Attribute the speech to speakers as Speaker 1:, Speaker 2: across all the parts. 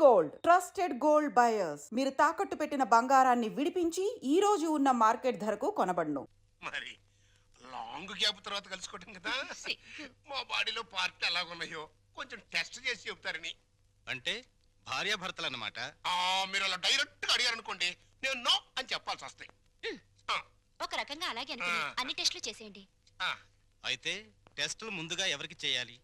Speaker 1: Gold trusted gold buyers మీరు తాకట్టు పెట్టిన బంగారాన్ని విడిపించి ఈ రోజు ఉన్న మార్కెట్ ధరకు కొనబడును.
Speaker 2: మరి లాంగ్ గ్యాప్ తర్వాత కలుసుకోవటం కదా, మా బాడీలో పార్ట్ ఎలాగున్నాయో కొంచెం టెస్ట్ చేసి చెప్తారని.
Speaker 3: అంటే భార్యాభర్తలు అన్నమాట.
Speaker 2: మీరు అలా డైరెక్ట్ గా అడిగారనుకోండి, నేను నో అని చెప్పాల్సి వస్తాయి.
Speaker 4: ఒక రకంగా అలాగే అనుకుని అన్ని టెస్టులు చేసేయండి.
Speaker 3: అయితే టెస్టులు ముందుగా ఎవరికి చేయాలి?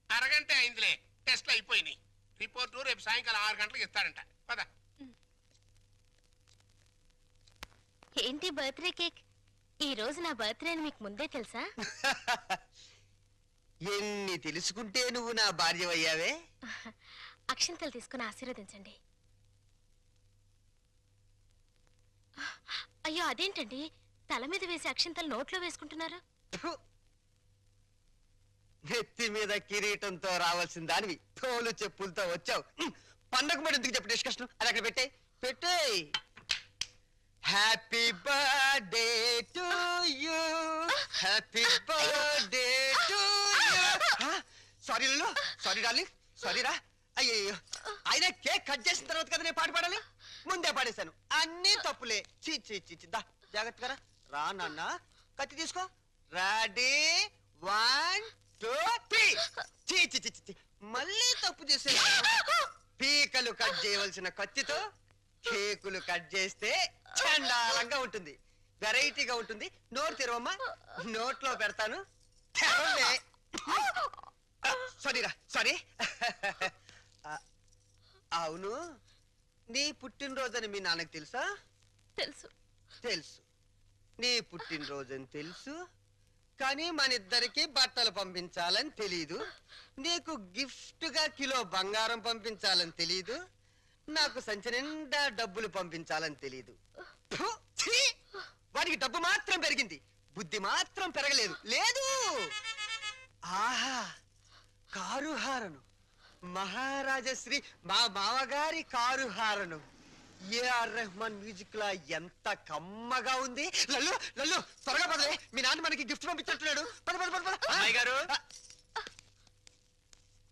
Speaker 2: అరగంట అయిందిలే, టెస్ట్లు అయిపోయినాయి. రిపోర్టు రేపు సాయంకాలం 6 గంటలకు ఇస్తాడంట. పద.
Speaker 4: ఏంటి బర్త్డే కేక్? ఈ రోజు నా బర్త్డే అని మీకు ముందే తెలుసా?
Speaker 5: ఎన్ని తెలుసుకుంటే నువ్వు నా భార్యవయ్యావే.
Speaker 4: అక్షంతలు తీసుకుని ఆశీర్వదించండి. అయ్యో అదేంటండి, తల మీద వేసి అక్షంతలు నోట్లో వేసుకుంటున్నారు?
Speaker 5: నెత్తి మీద కిరీటంతో రావాల్సిన దానివి తోలు చెప్పులతో వచ్చావు. పండగ మరి ఎందుకు చెప్పు డిస్కషన్? అది అక్కడ పెట్టే. Happy birthday to you, happy birthday to you. Sorry Lallu, sorry darling, sorry రా. అయ్యో, అయినా కేక్ కట్ చేసిన తర్వాత కదా నేను పాట పాడాలి, ముందే పాడేశాను. అన్నీ తప్పులే. దా జాగ్రత్తగా రా నాన్న. కత్తి తీసుకో. రెడీ 1 2 3. మళ్ళీ తప్పు చేసే. పీకలు కట్ చేయవలసిన కత్తితో కేకులు కట్ చేస్తే చండాలంగా ఉంటుంది, వెరైటీగా ఉంటుంది. నోరు తెరవమ్మా, నోట్లో పెడతాను. సారీరా, సారీ. అవును, నీ పుట్టినరోజని మీ నాన్నకు తెలుసా?
Speaker 4: తెలుసు.
Speaker 5: తెలుసు, నీ పుట్టినరోజని తెలుసు. కానీ మన ఇద్దరికి బట్టలు పంపించాలని తెలీదు. నీకు గిఫ్ట్ గా కిలో బంగారం పంపించాలని తెలీదు. నాకు సంచి నిండా డబ్బులు పంపించాలని తెలీదు. వాడికి డబ్బు మాత్రం పెరిగింది, బుద్ధి మాత్రం పెరగలేదు. లేదు. ఆహా, కారు హారను, మహారాజశ్రీ మా మామగారి car horn. AR Rahman music లా ఎంత కమ్మగా ఉంది. లల్లు లల్లు త్వరగా పదలే, మీ నాన్న మనకి గిఫ్ట్ పంపించట్లేడు. పద పద పద.
Speaker 6: అమ్మాయి గారు,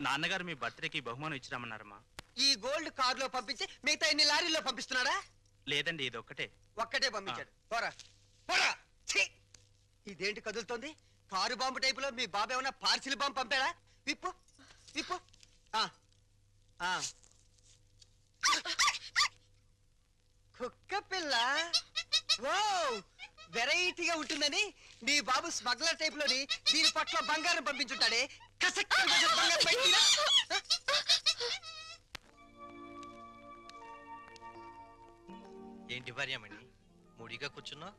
Speaker 6: నాన్నగారు మీ బర్త్డేకి బహుమానం ఇచ్చిరామన్నారమ్మా.
Speaker 5: ఈ గోల్డ్ కార్ లో పంపించి మిగతా ఎన్ని లారీల్లో పంపిస్తున్నాడా?
Speaker 6: లేదండి, ఇది ఒక్కటే.
Speaker 5: ఒక్కటే పంపించాడు. పోరా పోరా. ఇదేంటి కదులుతోంది? కారు బాంబు టైపులో మీ బాబు ఏమన్నా పార్సిల్ బాంబు పంపాడా? విప్పు విప్పు. కుక్క పిల్ల. ఓ, వెరైటీగా ఉంటుందని నీ బాబు స్మగ్లర్ టైప్ లోని దీని పట్ల బంగారం పంపించుంటాడే. బంగారం బయట.
Speaker 3: ఏంటి భార్యమణి మూడిగా కూర్చున్నావు?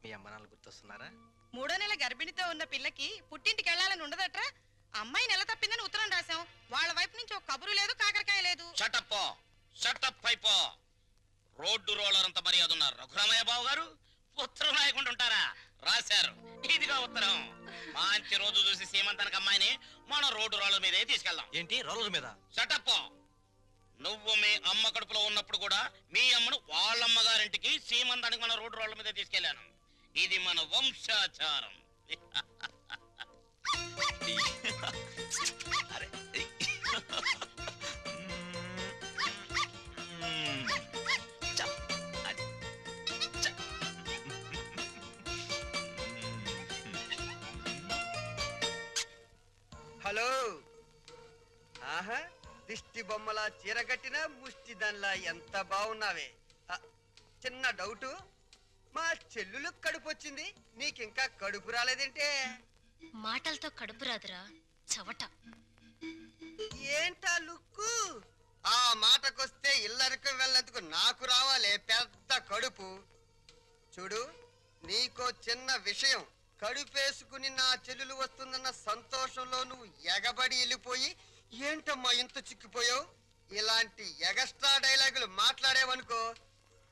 Speaker 3: మీ అమ్మ నాన్న గుర్తొస్తున్నారా?
Speaker 7: 3వ నెల గర్భిణితో ఉన్న పిల్లకి పుట్టింటికి వెళ్ళాలని ఉండదట్రా. అమ్మాయి నెల తప్పిందని ఉత్తరం రాశాం. వాళ్ళ వైపు నుంచి ఒక కబురు లేదు, కాకరకాయ లేదు.
Speaker 8: షటప్ అయిపో. రోడ్డు రోలర్ అంత మర్యాద ఉన్నారు రఘురామయ్య బాబు గారు. ఉత్తరం రాయకుండా ఉంటారా? రాశారు. ఇదిగా ఉత్తరం. మంచి రోజు చూసి సీమంతానికి అమ్మాయిని మన రోడ్డు రోలర్ మీదే తీసుకెళ్దాం.
Speaker 3: ఏంటి రోలర్ మీద?
Speaker 8: షటప్. నువ్వు మీ అమ్మ కడుపులో ఉన్నప్పుడు కూడా మీ అమ్మను వాళ్ళమ్మగారింటికి సీమంతానికి మన రోడ్డు రోలర్ మీదే తీసుకెళ్లాను. ఇది మన వంశాచారం.
Speaker 5: హలో. ఆహా, దిష్టి దిష్టి బొమ్మలా చీరగట్టిన ముష్టి దానిలా ఎంత బాగున్నావే. చిన్న డౌటు, మా చెల్లులు కడుపు వచ్చింది, నీకింకా కడుపు రాలేదేంటే?
Speaker 4: మాటలతో కడుపు రాదురా చవట.
Speaker 5: ఏంటా లుక్కు? ఆ మాటకొస్తే ఇల్లరికి వెళ్ళేందుకు నాకు రావాలే పెద్ద కడుపు. చూడు, నీకో చిన్న విషయం, కడుపేసుకుని నా చెల్లెలు వస్తుందన్న సంతోషంలో నువ్వు ఎగబడి వెళ్ళిపోయి ఏంటమ్మా ఇంత చిక్కిపోయావు? ఇలాంటి ఎగస్ట్రా డైలాగులు మాట్లాడేవనుకో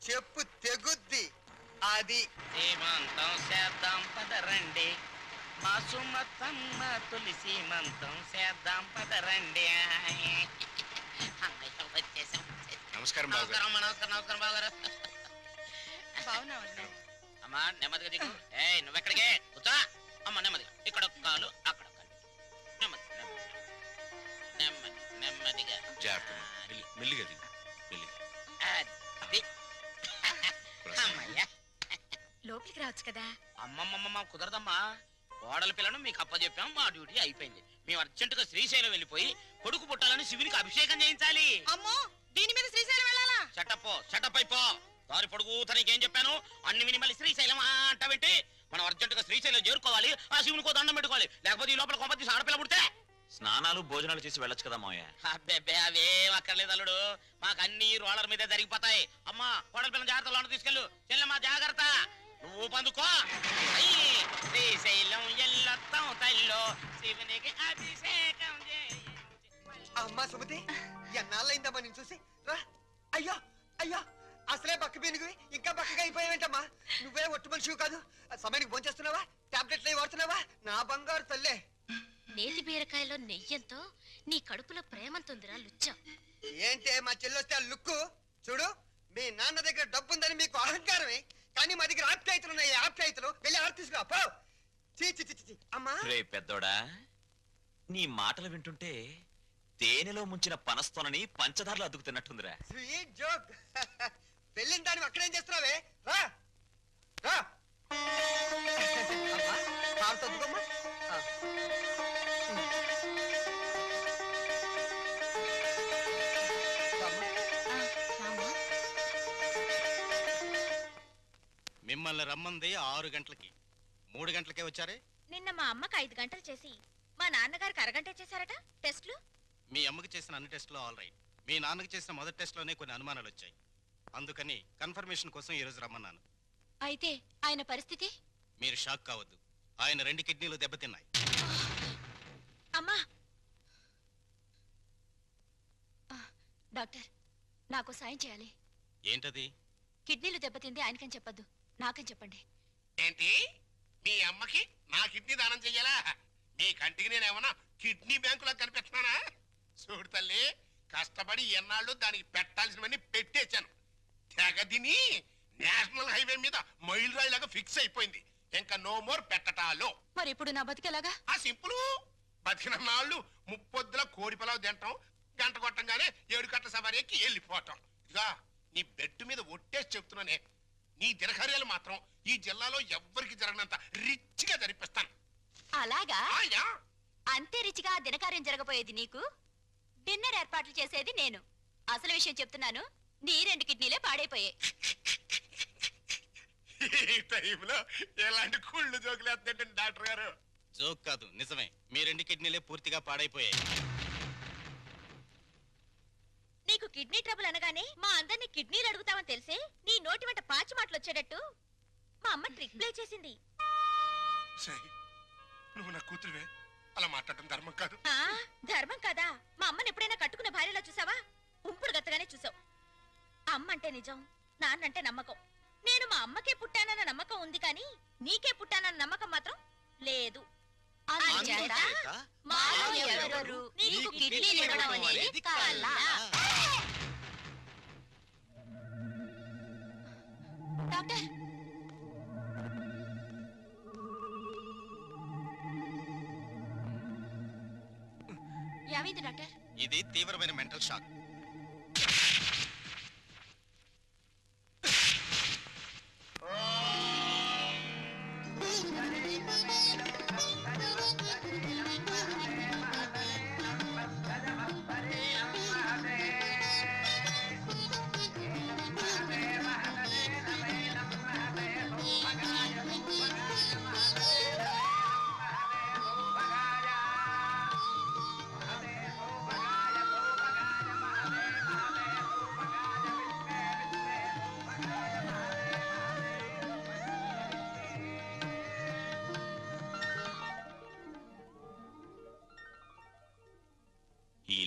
Speaker 5: చెప్పు తెగుద్ది. అది
Speaker 8: సీమంతం చేద్దాం పదరండి, మా సుమతమ్మ తొలి సీమంతం చేద్దాం పదరండి. అమ్మయ్య, వచ్చేసాం.
Speaker 2: నమస్కారం బాబు గారు.
Speaker 8: నమస్కారం అమ్మా, నమస్కారం నమస్కారం బావగారు.
Speaker 7: బాగున్నావు వదినా.
Speaker 8: అమ్మా నెమ్మదిగా దిగు. ఏయ్ నువ్వెక్కడికే కూర్చో. అమ్మ నెమ్మదిగా, ఇక్కడ ఒక కాలు అక్కడ ఒక కాలు. నెమ్మది నెమ్మది నెమ్మదిగా
Speaker 2: మెల్లిగా దిగు, మెల్లిగా.
Speaker 8: అది. అమ్మయ్యా.
Speaker 4: లోపలికి రావచ్చు కదా.
Speaker 8: అమ్మమ్మమ్మ కుదరదమ్మా, కోడల పిల్లను మీకు అప్పచెప్పాం, మా డ్యూటీ అయిపోయింది. మేము అర్జెంటుగా శ్రీశైలం వెళ్ళిపోయి కొడుకు పుట్టాలని శివునికి అభిషేకం చేయించాలి.
Speaker 7: అమ్మో, దీని మీద శ్రీశైలం వెళ్ళాలా?
Speaker 8: షటప్ అయిపో. దారి పొడుగు తనకేం చెప్పాను అన్ని విని మళ్ళీ శ్రీశైలం అంటావేంటి? మనం అర్జెంటుగా శ్రీశైలం చేరుకోవాలి, ఆ శివునికో దండం పెట్టుకోవాలి, లేకపోతే ఈ లోపల కొంపతి ఆడపిల్ల పుడితే
Speaker 9: స్నానాలు భోజనాలు చేసి వెళ్ళొచ్చు కదా మావయ్య.
Speaker 8: అబ్బే అవేం అక్కర్లేదు అల్లుడు, మాకు అన్ని రోలర్ మీదే జరిగిపోతాయి. అమ్మా కోడల పిల్లల జాగ్రత్త, లోన తీసుకెళ్ళు. చెల్లెమ్మా జాగ్రత్త, నువ్వు పందుకో. శ్రీశైలం ఎల్లొత్తం తల్లో శివునికి అభిషేకం
Speaker 5: అమ్మా సుమతి, ఎన్నాళ్ళైందమ్మా నేను చూసి. రా. అయ్యో అయ్యో, అసలే బక్క పీనుగువి ఇంకా బక్కగా అయిపోయావేంటమ్మా? నువ్వే ఒట్టు మనిషివి కాదు. సమయానికి భోంచేస్తున్నావా? టాబ్లెట్లు అవి వాడుతున్నావా? నా బంగారు తల్లే.
Speaker 4: నేతి బీరకాయలో నెయ్యంతో నీ కడుపులో ప్రేమంతుందిరా లుచ్చా.
Speaker 5: ఏంటే మా చెల్లొస్తే ఆ లుక్కు? చూడు, మీ నాన్న దగ్గర డబ్బు ఉందని మీకు అహంకారమే, కానీ మా దగ్గర ఆప్యాయతలు ఉన్నాయి. ఆప్యాయతలు వెళ్ళి ఆడ తీసుకురా పో. చీ అమ్మా.
Speaker 9: రే పెద్దోడా, నీ మాటలు వింటుంటే తేనెలో ముంచిన పనస్తోనని పంచదారలు అద్దుకుతున్నట్టుందిరా.
Speaker 5: Sweet joke. వెళ్ళిన దాన్ని అక్కడేం చేస్తున్నావే? రా రా. అమ్మా, కారు తద్దుకోమ్మా.
Speaker 6: మిమ్మల్ని రమ్మంది 6 గంటలకి, 3 గంటలకే వచ్చారే.
Speaker 4: నిన్న మా అమ్మకి 5 గంటలు చేసి మా నాన్నగారికి అరగంట చేశారట టెస్ట్లు.
Speaker 6: మీ అమ్మకి చేసిన అన్ని టెస్టులు ఆల్ రైట్. మీ నాన్నకి చేసిన మొదటి టెస్ట్లోనే కొన్ని అనుమానాలు వచ్చాయి, అందుకని కన్ఫర్మేషన్ కోసం ఈ రోజు రమ్మన్నాను.
Speaker 4: అయితే ఆయన పరిస్థితి?
Speaker 6: మీరు షాక్ కావద్దు, ఆయన 2 కిడ్నీలు దెబ్బతిన్నాయి.
Speaker 4: అమ్మా డాక్టర్, నాకు సాయం చేయాలి.
Speaker 6: ఏంటది?
Speaker 4: కిడ్నీలు దెబ్బతింది ఆయనకని చెప్పద్దు, నాకని చెప్పండి.
Speaker 2: ఏంటి, మీ అమ్మకి నా కిడ్నీ దానం చెయ్యాలా? మీ కంటికి నేనేమన్నా కిడ్నీ బ్యాంకులో కనిపెట్టినానా? చూడు తల్లి, కష్టపడి ఎన్నాళ్ళు దానికి పెట్టాల్సినవన్నీ పెట్టేశాను. తెగదిని నేషనల్ హైవే మీద మైల్ రాయిలాగా ఫిక్స్ అయిపోయింది. ఇంకా నో మోర్ పెట్టటాలో.
Speaker 4: మరి ఇప్పుడు నా బతికేలాగా?
Speaker 2: ఆ సింపుల్, బతికిన నాళ్ళు ముప్పొద్దుల కోడి పిలవ తింటాం, గంట కొట్టంగానే 7 గంటల సవారీ ఎక్కి వెళ్ళిపోవటం. ఇదిగా నీ బెడ్ మీద ఒట్టేసి చెప్తున్నానే, నీ దినకార్యాలు మాత్రం ఈ జిల్లాలో ఎవ్వరికి జరగనంత రిచ్గా జరిపిస్తాను.
Speaker 4: అలాగా?
Speaker 2: ఆయా
Speaker 4: అంతే రిచిగా దినకార్యం జరగబోయేది నీకు, డిన్నర్ ఏర్పాట్లు చేసేది నేను. అసలు విషయం చెప్తున్నాను, నీ 2 కిడ్నీలే పాడైపోయాయి.
Speaker 2: ఈ టైంలో ఎలాంటి కుళ్ళు జోకులేస్తుంటే డాక్టర్ గారు.
Speaker 6: జోక్ కాదు, నిజమే. మీ 2 కిడ్నీలే పూర్తిగా పాడైపోయాయి.
Speaker 4: నీకు కిడ్నీ ట్రబుల్ అనగానే మా అందరినీ కిడ్నీలు అడుగుతావని తెలిసే నీ నోటి వెంట పాచి మాటలు వచ్చేటట్టు మా అమ్మ ట్రిక్ ప్లే చేసింది.
Speaker 2: సై, నువ్వు నా కూతురువే, అలా మాట్లాడటం ధర్మం కాదు.
Speaker 4: ధర్మం కాదా? మా అమ్మని ఎప్పుడైనా కట్టుకున్న భార్యలో చూసావా? ఉంపుడు గత్తగానే చూసావు. అమ్మ అంటే నిజం, నాన్నంటే నమ్మకం. నేను మా అమ్మకే పుట్టానన్న నమ్మకం ఉంది, కానీ నీకే పుట్టానన్న నమ్మకం మాత్రం లేదు. అందుచేత మాలో ఎవరెవరు నీకు కిడ్నీలు ఇవ్వడం అనేది కల. డాక్టర్, ఏమైంది డాక్టర్?
Speaker 6: ఇది తీవ్రమైన మెంటల్ షాక్.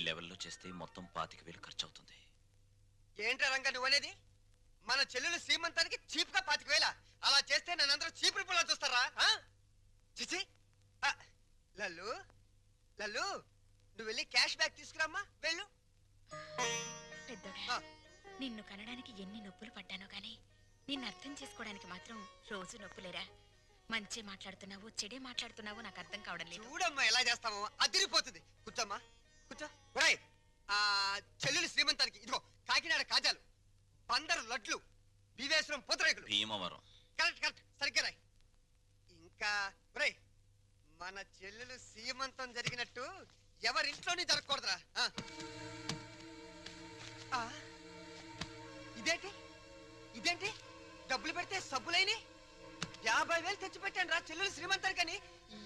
Speaker 9: లెవెల్లో చేస్తే మొత్తం 25,000 ఖర్చు అవుతుంది.
Speaker 5: ఏంట్రా రంగా నువ్వు అనేది? మన చెల్లెలు శ్రీమంతానికి చీప్ గా 25,000. అలా చేస్తే నన్ను అందరూ చీప్ రిపోలా చూస్తారా? చిచి లల్లు లల్లు, నువ్వు వెళ్ళి క్యాష్ బ్యాక్ తీసుకురామ్మా, వెళ్ళు.
Speaker 4: పెద్దోడా, నిన్ను కనడానికి ఎన్ని నొప్పులు పడ్డానో గాని నిన్ను అర్థం చేసుకోవడానికి మాత్రం రోజు నొప్పులేరా. మంచి మాట్లాడుతున్నావు, చెడే మాట్లాడుతున్నావు నాకు అర్థం కావడం లేదు.
Speaker 5: చూడమ్మా ఎలా చేస్తామో, అదిరిపోతుంది. కూర్చోమ్మా, కూర్చో. ఒరేయ్, ఆ చెల్లెలు శ్రీమంతానికి ఇదిగో కాకినాడ కాజాలు, బందరు లడ్లు, బీవేశ్వరం పూతరేకులు.
Speaker 9: భీమవరం.
Speaker 5: కరెక్ట్ కరెక్ట్, సరిగ్గా రాయ్. ఇంకా ఒరేయ్, మన చెల్లెలు శ్రీమంతం జరిగినట్టు ఎవరింట్లోనే జరగకూడదురా. ఇదేంటి ఇదేంటి, డబ్బులు పెడితే సబ్బులైని 50,000 తెచ్చి పెట్టాను రా చెల్లెలు శ్రీమంతానికని.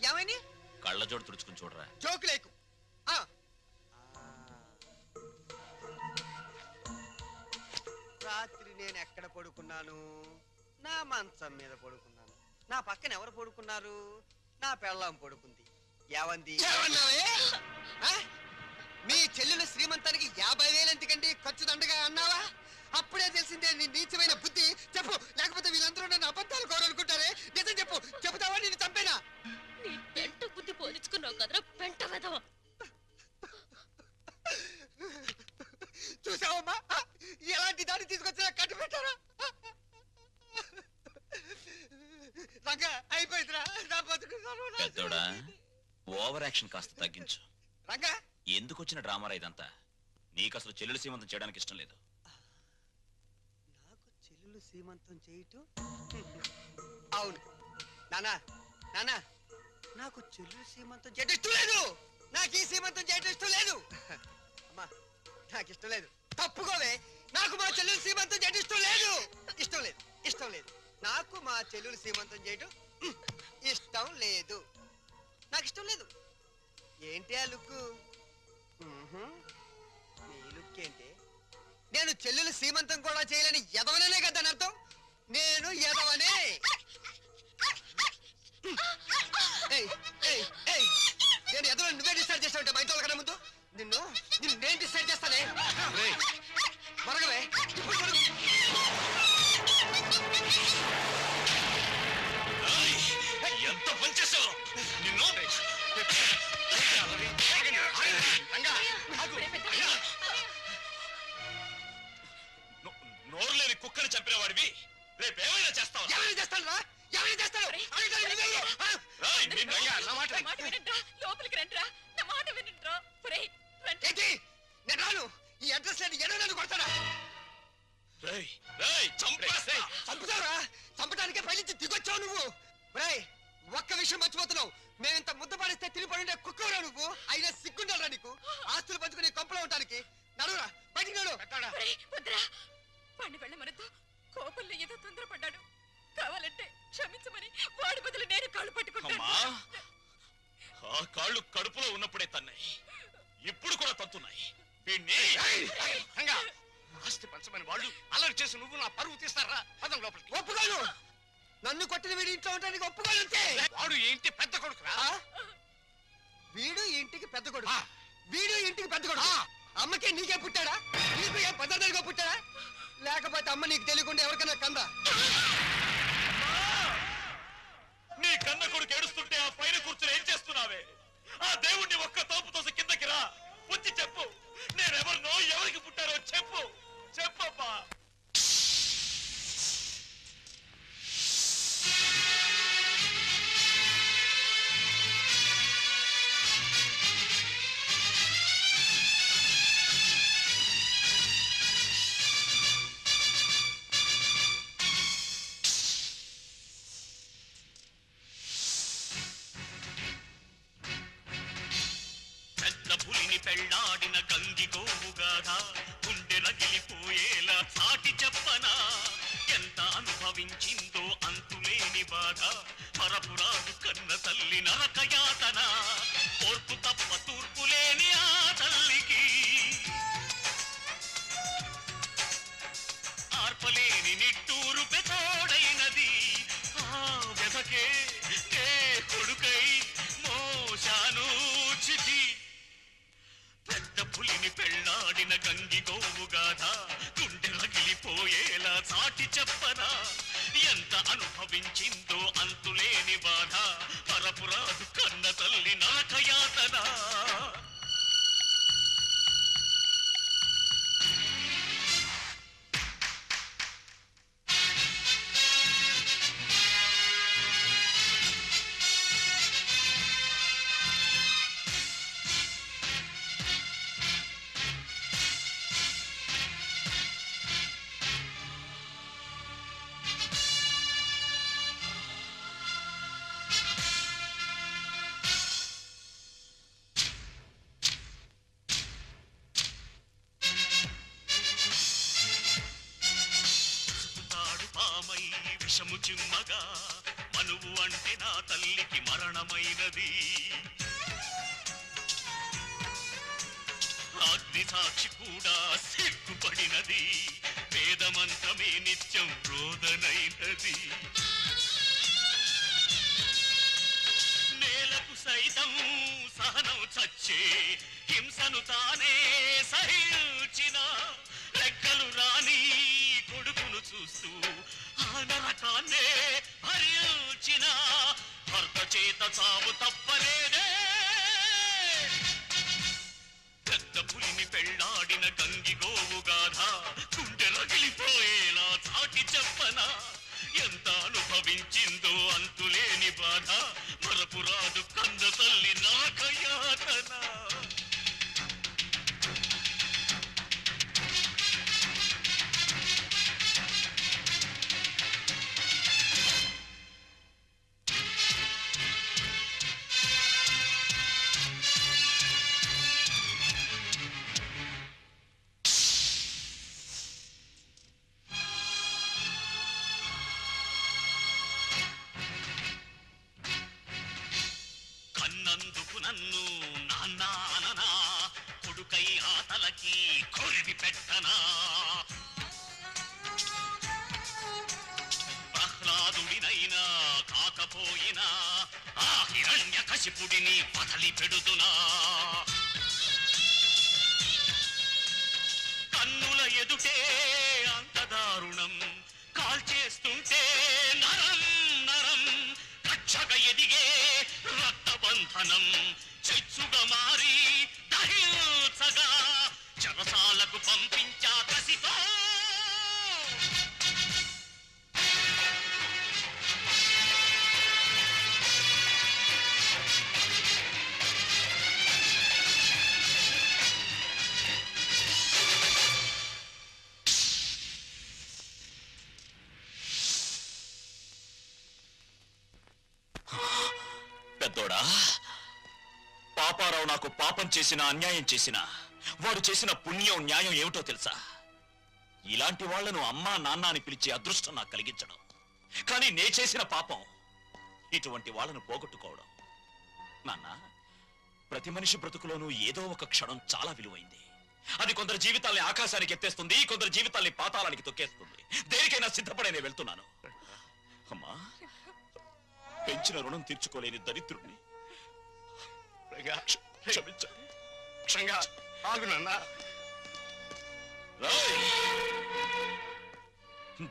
Speaker 5: ఏమైనా
Speaker 9: కళ్ళజోడు తుడుచుకుని చూడరా.
Speaker 5: జోకు లేకు. రాత్రి నేను ఎక్కడ పడుకున్నాను? నా మంచం మీద పడుకున్నాను. నా పక్కన ఎవరు పడుకున్నారు? నా పెళ్ళాం పడుకుంది. ఏవంది? మీ చెల్లెలు శ్రీమంతానికి 50,000 ఎందుకండి ఖర్చు దండగా అన్నావా? అప్పుడే తెలిసిందే నీ నీచమైన బుద్ధి. చెప్పు, లేకపోతే వీళ్ళందరూ నన్ను అబద్ధాలు కోరనుకుంటారే. నిజం చెప్పు, చెబుతావా నేను చంపేనా?
Speaker 4: నీ పెంట బుద్ధి పోల్చుకున్నావు కదరా పెంట వెధవ.
Speaker 5: చూసావమ్మా, ఎలాంటి దాన్ని తీసుకొచ్చినా కట్టు పెట్టారా? రంగా అయిపోయిందిరా నా బతుకు.
Speaker 9: పెద్దోడా, ఓవర్ యాక్షన్ కాస్త తగ్గించు.
Speaker 5: రంగా,
Speaker 9: ఎందుకు వచ్చిన డ్రామారా ఇదంతా? నీకు అసలు చెల్లెలు సీమంతం చేయడానికి ఇష్టం లేదు.
Speaker 5: నాకు చెల్లెలు సీమంతం చేయటం? అవును నానా, నానా, నాకు చెల్లెలు సీమంతం చేయటం ఇష్టం లేదు. నాకు ఈ సీమంతం చేయటం ఇష్టం లేదు. అమ్మా, నాకు ఇష్టం లేదు. తప్పుకోవే, నాకు మా చెల్లెలు సీమంతం చేయటం ఇష్టం లేదు. ఇష్టం లేదు, ఇష్టం లేదు. నాకు మా చెల్లెలు సీమంతం చేయటం ఇష్టం లేదు. నాకు ఇష్టం లేదు. ఏంటి ఆ లుక్కు? నీ లుక్ ఏంటి? నేను చెల్లెలు సీమంతం కూడా చేయలేని ఎదవననే కదా అని అర్థం. నేను ఎదవనే. నేను ఎదవని నువ్వే డిసైడ్ చేస్తావుంటే బయట వాళ్ళ కన్నా ముందు నిన్ను నేను డిసైడ్ చేస్తానే. మరగవే, ఇప్పుడు మరుగు.
Speaker 9: ఎంత పనిచేసావు నిన్ను! నోరు లేని కుక్కని చంపిన వాడివి రేపేమైనా చేస్తావు?
Speaker 5: ఎవరైనా చేస్తాను రా, ఎవరైనా చేస్తాను.
Speaker 4: లోపలికి రండిరా, నా మాట వినండిరా.
Speaker 5: ఏంటి, నేను రాను. ఈ అడ్రస్ లేని ఎన్నో నన్ను కొడతాడా? చంపుతావురా? చంపడానికే పైనుంచి దిగొచ్చావు నువ్వు. ఒక్క విషయం మర్చిపోతున్నావు. మేమింత ముద్ద పాడిస్తే తిరిగి పడి కుక్కరా నువ్వు. అయినా సిగ్గుండాలరా నీకు? ఆస్తులు పంచుకుని కొంపలో ఉండడానికి. నడురా, బయటికి నడు.
Speaker 4: వద్దురా, పండి వెళ్ళమనతో కోపంలో ఏదో తొందరపడ్డాడు. కావాలంటే క్షమించమని వాడి బదులు నేను కాళ్ళు పట్టుకుంటాను.
Speaker 9: ఆ కాళ్ళు కడుపులో ఉన్నప్పుడే తన్నాయి, ఇప్పుడు కూడా తత్తున్నాయి. వీణ్ణి
Speaker 2: ఆస్తి పంచమని వాళ్ళు అలర్ట్ చేసి నువ్వు నా పరువు తీస్తారా? పదం లోపలికి.
Speaker 5: ఒప్పుకోను. నన్ను కొట్టిన వీడి ఇంట్లో ఉండడానికి ఒప్పుకోను. అంతే.
Speaker 2: వాడు ఏంటి పెద్ద కొడుకురా?
Speaker 5: వీడు ఇంటికి పెద్ద కొడుకు. వీడు ఇంటికి పెద్ద కొడుకు. అమ్మకే నీకే పుట్టాడా? నీకు ఏ పద్ధతిగా పుట్టాడా? లేకపోతే అమ్మ నీకు తెలియకుండా ఎవరికైనా కందా?
Speaker 9: నీ కన్న కొడుకు ఏడుస్తుంటే ఆ పైన కూర్చుని ఏం చేస్తున్నావే? ఆ దేవుణ్ణి ఒక్క తోపు తోసి కిందకి రా, వచ్చి చెప్పు. నేనెవరినో, ఎవరికి పుట్టారో చెప్పు. చెప్పమ్మా.
Speaker 10: పెళ్ళాడిన గంగి గోవుగాథ గుండె రగిలిపోయేలా సాటి చెప్పనా? ఎంత అనుభవించిందో అంతులేని బాధ, పరపురాదు కన్న తల్లి నరక యాతన. ఓర్పు తప్ప తూర్పు లేని ఆ తల్లికి ఆర్పలేని నిట్టూరు పెతోడైనది. ఆ వ్యధకే నే కొడుకై మోశాను చిటి. పెద్ద పులి పెళ్ళాడిన గంగి గోవు గాథ గుండె రగిలిపోయేలా చాటి చెప్పనా ఎంత అనుభవించిందో అంతులేని బాధ పరపురాదు కన్న తల్లి నరకయాతన విషము చిమ్మగా మనువు అంటే నా తల్లికి మరణమైనది అగ్ని సాక్షి కూడా సిగ్గుపడినది వేదమంత్రమే నిత్యం రోదనైనది నేలకు సైతం సహనం చచ్చే హింసను తానే సహించిన రెక్కలు రాని కొడుకును చూస్తూ ఆ నరకాన్నే భరించిన భర్త చేత చావు తప్పలేదే పెద్ద పులిని పెళ్ళాడిన గంగి గోవు గాథ గుండె రగిలిపోయేలా చాటి చెప్పనా ఎంత అనుభవించిందో అంతులేని బాధ మరపురాదు కంద తల్లి నాకయాతన నన్ను నాన్న కొడుకై ఆతలకి కొరివి పెట్టనా ప్రహ్లాదుడినైనా కాకపోయినా ఆ హిరణ్య కశిపుడిని వదలి పెడుతున్నా కన్నుల ఎదుటే అంత దారుణం కాల్చేస్తుంటే నరం నరం కచ్చగ ఎదిగే రక్తబంధనం చెచ్చుగా మారి దహించగా చెరసాలకు పంపించా కసితో
Speaker 9: పెద్దోడా పాపారావు నాకు పాపం చేసిన అన్యాయం చేసిన వాడు చేసిన పుణ్యం న్యాయం ఏమిటో తెలుసా ఇలాంటి వాళ్లను అమ్మా నాన్న అని పిలిచే అదృష్టం నాకు కలిగించడం కానీ నే చేసిన పాపం ఇటువంటి వాళ్ళను పోగొట్టుకోవడం నాన్న ప్రతి మనిషి బ్రతుకులోనూ ఏదో ఒక క్షణం చాలా విలువైంది అది కొందరు జీవితాల్ని ఆకాశానికి ఎత్తేస్తుంది కొందరు జీవితాల్ని పాతాళానికి తొక్కేస్తుంది దేనికైనా సిద్ధపడేనే వెళ్తున్నాను అమ్మా పెంచిన రుణం తీర్చుకోలేని దరిద్రుణ్ణి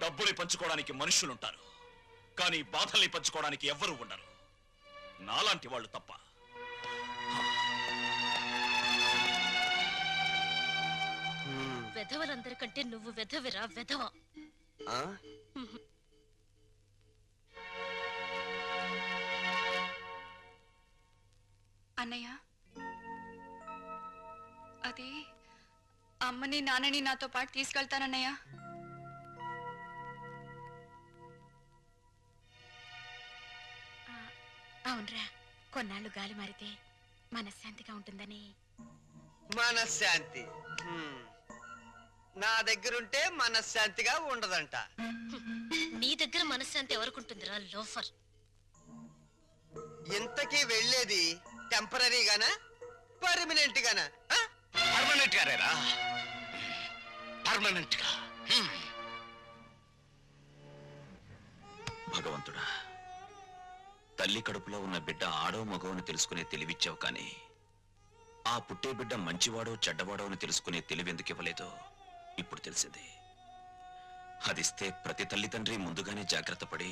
Speaker 9: డబ్బుని పంచుకోవడానికి మనుషులుంటారు కానీ బాధల్ని పంచుకోవడానికి ఎవ్వరూ ఉండరు నాలాంటి వాళ్ళు తప్ప
Speaker 4: వెధవలందరికంటే నువ్వు వెధవిరా వెధవ
Speaker 11: అన్నయ్య అది అమ్మని నాన్నని నాతో పాటు తీసుకెళ్తానన్నయ్య
Speaker 4: అవునరా కొన్నాళ్ళు గాలి మారితే మనశ్శాంతిగా ఉంటుందని
Speaker 5: మనశ్శాంతి నా దగ్గరుంటే మనశ్శాంతిగా ఉండదంట
Speaker 4: నీ దగ్గర మనశ్శాంతి ఎవరుకుంటుందిరా లోఫర్
Speaker 5: ఇంతకీ వెళ్ళేది టెంపరీగానా పర్మనెంట్ గానా
Speaker 2: పర్మనెంట్ గారేరా పర్మనెంట్ గా
Speaker 9: భగవంతుడా తల్లి కడుపులో ఉన్న బిడ్డ ఆడో మగవని తెలుసుకునే తెలివిచ్చావు కానీ ఆ పుట్టే బిడ్డ మంచివాడో చెడ్డవాడో అని తెలుసుకునే తెలివెందుకు ఇవ్వలేదో ఇప్పుడు తెలిసింది. అదిస్తే ప్రతి తల్లిదండ్రి ముందుగానే జాగ్రత్త పడి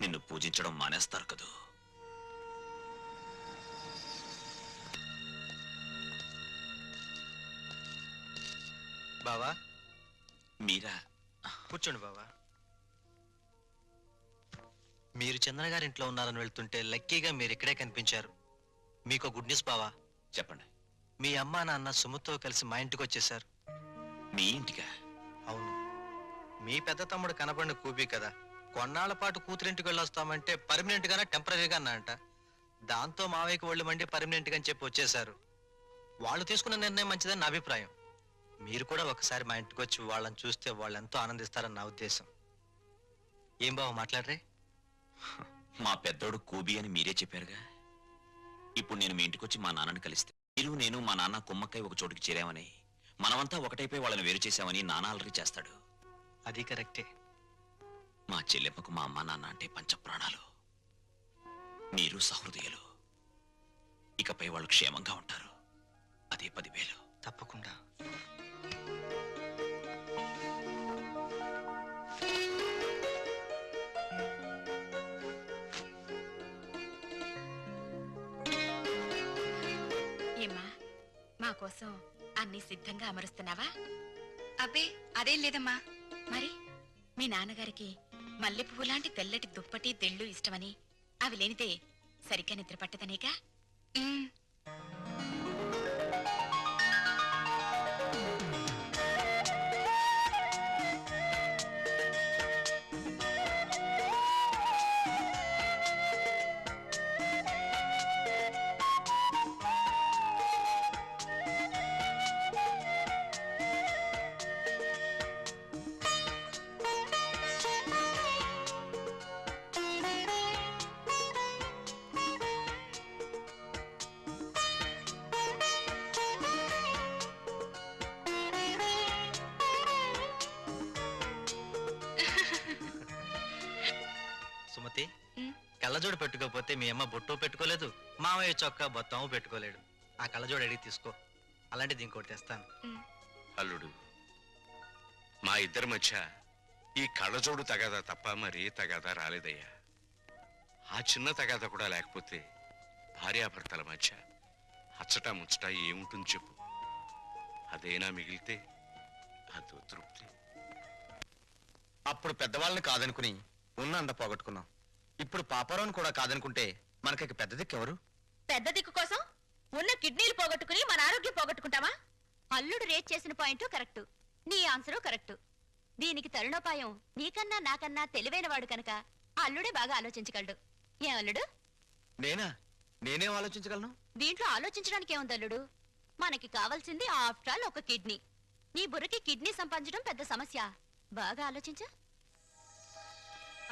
Speaker 9: నిన్ను పూజించడం మానేస్తారు కదూ.
Speaker 3: బావా
Speaker 9: మీరా?
Speaker 3: కూర్చోండి బావా. మీరు చంద్ర గారింట్లో ఉన్నారని వెళ్తుంటే లక్కీగా మీరు ఇక్కడే కనిపించారు. మీకు గుడ్ న్యూస్ బావా.
Speaker 9: చెప్పండి.
Speaker 3: మీ అమ్మా నాన్న సుమతో కలిసి మా ఇంటికి వచ్చేసారు.
Speaker 9: మీ ఇంటికా?
Speaker 3: అవును. మీ పెద్ద తమ్ముడు కనబడిన కూపీ కదా, కొన్నాళ్ల పాటు కూతురింటికి వెళ్ళొస్తామంటే పర్మనెంట్ గానే టెంపరీగా అన్నా అంట. దాంతో మావయ్యకి ఒళ్ళు మండి పర్మనెంట్ గా అని చెప్పి వచ్చేసారు. వాళ్ళు తీసుకున్న నిర్ణయం మంచిదని నా అభిప్రాయం. మీరు కూడా ఒకసారి మా ఇంటికి వచ్చి వాళ్ళని చూస్తే వాళ్ళు ఎంతో ఆనందిస్తారని నా ఉద్దేశం. ఏం బావ మాట్లాడరే?
Speaker 9: మా పెద్దోడు కూబి అని మీరే చెప్పారుగా. ఇప్పుడు నేను మీ ఇంటికొచ్చి మా నాన్నని కలిస్తే మీరు నేను మా నాన్న కుమ్మక్కై ఒక చోటుకి చేరామని, మనమంతా ఒకటైపోయి వాళ్ళని వేరు చేశామని నాన్న అలరి చేస్తాడు.
Speaker 3: అది కరెక్టే.
Speaker 9: మా చెల్లెమ్మకు మా అమ్మ నాన్న అంటే పంచప్రాణాలు. మీరు సహృదయులు. ఇకపై వాళ్ళు క్షేమంగా ఉంటారు. అదే 10,000.
Speaker 3: తప్పకుండా.
Speaker 4: ఏమ్మా, మా కోసం అన్ని సిద్ధంగా అమరుస్తున్నావా?
Speaker 11: అబ్బే అదేం లేదమ్మా.
Speaker 4: మరి మీ నాన్నగారికి మల్లె పువ్వు లాంటి తెల్లటి దుప్పటి తెళ్ళు ఇష్టమని, అవి లేనిదే సరిగ్గా నిద్ర పట్టదనేగా?
Speaker 11: ఉమ్,
Speaker 3: సుమతి,
Speaker 11: ఉమ్.
Speaker 3: కళ్ళజోడు పెట్టుకోకపోతే మీ అమ్మ బొట్టు పెట్టుకోలేదు, మావయ్య చొక్కా బొత్తము పెట్టుకోలేడు. ఆ కళ్ళజోడు అడిగి తీసుకో, అలాంటిది ఇంకోటి తెస్తాను.
Speaker 2: అల్లుడు, మా ఇద్దరి మధ్య ఈ కళ్ళజోడు తగాదా తప్ప మరీ తగాదా రాలేదయ్యా. ఆ చిన్న తగాదా కూడా లేకపోతే భార్యాభర్తల మధ్య అచ్చట ముచ్చట ఏముంటుంది చెప్పు? అదేనా మిగిలితే అదో తృప్తి.
Speaker 5: అప్పుడు పెద్దవాళ్ళని కాదనుకుని ఉన్న అంద పోగొట్టుకున్నాం. ఇప్పుడు పాపారావుని కూడా కాదనుకుంటే మనకి పెద్ద దిక్కెవరు?
Speaker 4: పెద్ద దిక్కు కోసం ఉన్న కిడ్నీలు పోగొట్టుకుని మన ఆరోగ్యం పోగొట్టుకుంటామా? అల్లుడు రేట్ చేసిన పాయింట్ కరెక్ట్, నీ ఆన్సరు కరెక్ట్. దీనికి తరుణోపాయం నీకన్నా నాకన్నా తెలివైన వాడు కనుక అల్లుడే బాగా ఆలోచించగలడు. ఏం అల్లుడు?
Speaker 5: నేనేం ఆలోచించగలను?
Speaker 4: దీంట్లో ఆలోచించడానికి ఏముంది అల్లుడు? మనకి కావాల్సింది ఆఫ్టర్ ఆల్ ఒక కిడ్నీ. నీ బుర్రకి కిడ్నీ సంపాదించడం పెద్ద సమస్య. బాగా ఆలోచించు.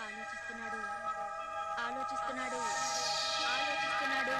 Speaker 4: ఆలోచిస్తున్నాడు ఆలోచిస్తున్నాడు ఆలోచిస్తున్నాడు